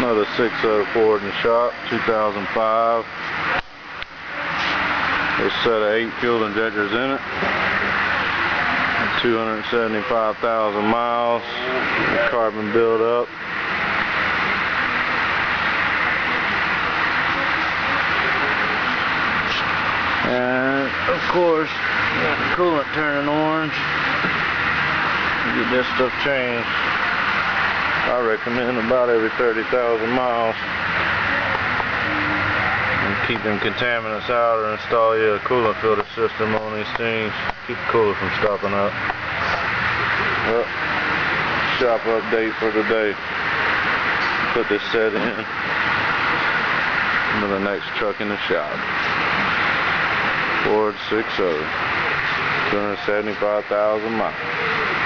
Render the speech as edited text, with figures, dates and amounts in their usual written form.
Another 6.0 Ford in the shop, 2005. There's a set of 8 fuel injectors in it. 275,000 miles. Carbon buildup. And of course, got the coolant turning orange. Get this stuff changed. I recommend about every 30,000 miles. And keep them contaminants out, or install you a coolant filter system on these things. Keep the cooler from stopping up. Well, shop update for today. Put this set in. Into the next truck in the shop. Ford 6.0. 275,000 miles.